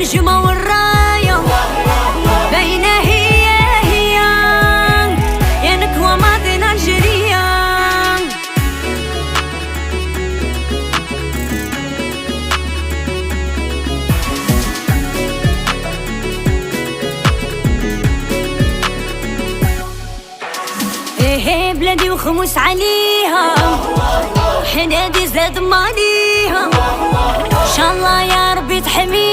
النجمة والراية باينة هي يا نكوة ماضينا الجرية. ايه بلادي وخمس عليها حنادي زاد ماليها، ان شاء الله يا ربي تحمي